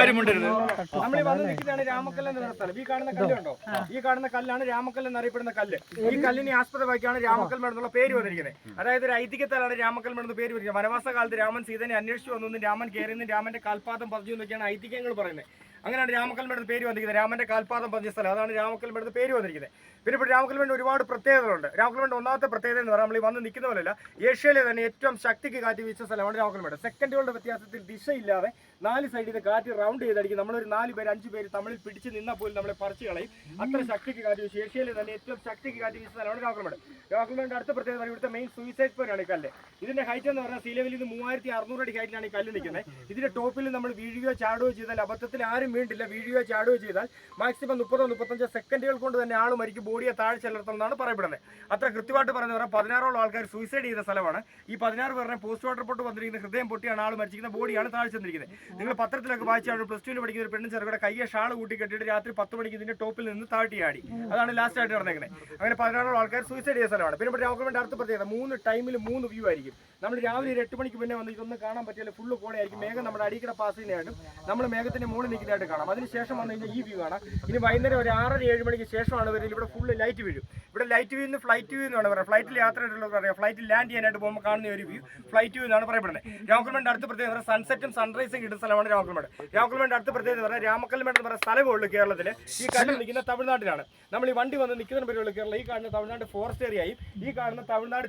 ആരും ഉണ്ടരുത്. നമ്മൾ വന്ന് നിൽക്കുന്നതാണ് രാമക്കല്ല് എന്ന സ്ഥലം. ഈ കാണുന്ന കല്ലുണ്ടോ? ഈ കാണുന്ന കല്ലാണ് രാമക്കല്ല് എന്നറിയപ്പെടുന്ന കല്ല്. ഈ കല്ലിനെ ആസ്പദമാക്കിയാണ് രാമക്കൽമേട് എന്നുള്ള പേര് വന്നിരിക്കുന്നത്. അതായത് ഒരു ഐതിഹ്യത്താലാണ് രാമക്കൽമേട് എന്ന പേര് വരിക. വനവാസ കാലത്ത് രാമൻ സീതനെ അന്വേഷിച്ചു വന്നു, രാമൻ കയറിയെന്നും രാമന്റെ കാൽപാദം പതിഞ്ഞു എന്നൊക്കെയാണ് ഐതിഹ്യങ്ങൾ പറയുന്നത്. അങ്ങനെയാണ് രാമക്കൽമേട് പേര് വന്നിരിക്കുന്നത്. രാമന്റെ കാൽപാദം പതിഞ്ഞ സ്ഥലം, അതാണ് രാമക്കൽമേട് പേര് വന്നിരിക്കുന്നത്. പിന്നെ ഇപ്പോൾ രാമക്കൽമേട് ഒരുപാട് പ്രത്യേകതകളുണ്ട്. രാമക്കൽമേട് ഒന്നാമത്തെ പ്രത്യേകത എന്ന് പറഞ്ഞാൽ നമ്മൾ ഈ വന്ന് നിൽക്കുന്ന പോലെയല്ല, ഏഷ്യയിലെ തന്നെ ഏറ്റവും ശക്തിക്ക് കാറ്റ് വീശ സ്ഥലമാണ് രാമക്കൽമേട്. സെക്കൻഡുകളുടെ വ്യത്യാസത്തിൽ ദിശയില്ലാതെ 4 സൈഡിൽ നിന്ന് കാറ്റ് റൗണ്ട് ചെയ്തടിക്കും. നമ്മളൊരു 4 പേര് 5 പേര് തമ്മിൽ പിടിച്ച് നിന്നാൽ പോലും നമ്മളെ പറിച്ചു കളയും. അത്ര ശക്തിക്ക് കാറ്റ് വീശി ഏഷ്യയിലെ തന്നെ ഏറ്റവും ശക്തിക്ക് കാറ്റ് വീശ സ്ഥലമാണ് രാമക്കൽമേട്. രാമക്കൽമേടിന്റെ അടുത്ത പ്രത്യേകത ഇവിടുത്തെ മെയിൻ സൂയിസൈഡ് പോയിന്റ് ആണ് ഈ കല്ല്. ഇതിന്റെ ഹൈറ്റ് എന്ന് പറഞ്ഞാൽ സീ ലെവലിൽ നിന്ന് 3600 അടി ഹൈറ്റിലാണ് ഈ കല്ല് നിൽക്കുന്നത്. ഇതിന്റെ ടോപ്പിൽ നമ്മൾ വീഴുകയോ ചാടുകയോ ചെയ്താൽ അബദ്ധത്തിൽ ആരും വീണ്ടില്ല. വീഴുകയോ ചാടുകയോ ചെയ്താൽ മാക്സിമം 30-35 സെക്കൻഡുകൾ കൊണ്ട് തന്നെ ആൾ മരിക്കും, ബോഡിയെ താഴെ ചെലുത്തുന്നതാണ് പറയപ്പെടുന്നത്. അത്ര കൃത്യമായിട്ട് പറയുന്നത് 16ഓളം ആൾക്കാർ സൂയിസൈഡ് ചെയ്ത സ്ഥലമാണ്. ഈ 16 പേരുടെ പോസ്റ്റ് വാട്ടർ പൊട്ട് വന്നിരിക്കുന്ന ഹൃദയം പൊട്ടിയാണ് ആൾ മരിച്ചിരിക്കുന്ന, ബോഡിയാണ് താഴെ ചെന്നിരിക്കുന്നത്. നിങ്ങൾ പത്രത്തിലൊക്കെ വായിച്ചാണ് +2 പഠിക്കുന്ന ഒരു പെണ്ണും ചെറുകിടെ കയ്യെ ഷാൾ കൂട്ടി കെട്ടിയിട്ട് രാത്രി 10 മണിക്ക് ഇതിന്റെ ടോപ്പിൽ നിന്ന് താഴ്ത്തിയാടി. അതാണ് ലാസ്റ്റ് ആയിട്ട് നടന്നേക്കുന്നത്. അങ്ങനെ 16ഓളം ആൾക്കാർ സൂയിസൈഡ് ചെയ്ത സ്ഥലമാണ്. പിന്നെ രാമക്കൽമേട് അടുത്ത പ്രത്യേകത 3 ടൈമിൽ 3 വ്യൂ ആയിരിക്കും. നമ്മൾ രാവിലെ ഒരു 8 മണിക്ക് പിന്നെ വന്ന് ഇതൊന്നും കാണാൻ പറ്റില്ല, ഫുള്ള് കോടയായിരിക്കും. മേഘം നമ്മുടെ അടിക്കട പാസ് ചെയ്യുന്നതായിട്ടും നമ്മൾ മേഘത്തിന്റെ മുകളിൽ നിൽക്കുന്നതായിട്ട് കാണാം. അതിനുശേഷം വന്നു കഴിഞ്ഞാൽ ഈ വ്യൂ കാണാം. ഇനി വൈകുന്നേരം ഒരു 6-7 മണിക്ക് ശേഷമാണ് വരില്ല. ഇവിടെ ഫുള്ള് ലൈറ്റ് വീഴും. ഇവിടെ ലൈറ്റ് വ്യൂ എന്ന് ഫ്ലൈറ്റ് വ്യൂ എന്നാണ് പറയുന്നത്. ഫ്ലൈറ്റിൽ യാത്ര ചെയ്തിട്ടുള്ളവർക്ക് അറിയാം. ഫ്ലൈറ്റിൽ ലാൻഡ് ചെയ്യാനായിട്ട് പോകുമ്പോൾ കാണുന്ന ഒരു വ്യൂ ഫ്ലൈറ്റ് വ്യൂ എന്നാണ് പറയപ്പെടുന്നത്. രാമക്കൽമേടിന്റെ അടുത്ത പ്രത്യേകത സൺസെറ്റും സൺറൈസും കിട്ടുന്ന സ്ഥലമാണ് രാമക്കൽമേട്. രാമക്കൽമേടിന്റെ അടുത്ത പ്രത്യേകത പറഞ്ഞാൽ രാമക്കൽമേട് എന്ന് പറയുന്ന സ്ഥലമേ ഉള്ളൂ കേരളത്തിൽ. ഈ കല്ല് നിൽക്കുന്ന തമിഴ്നാട്ടിലാണ്. നമ്മൾ ഈ വണ്ടി വന്ന് നിൽക്കുന്ന പരിപാടി കേരളം. ഈ കാണുന്ന തമിഴ്നാട് ഫോറസ്റ്റ് ഏരിയയും ഈ കാണുന്ന തമിഴ്നാട്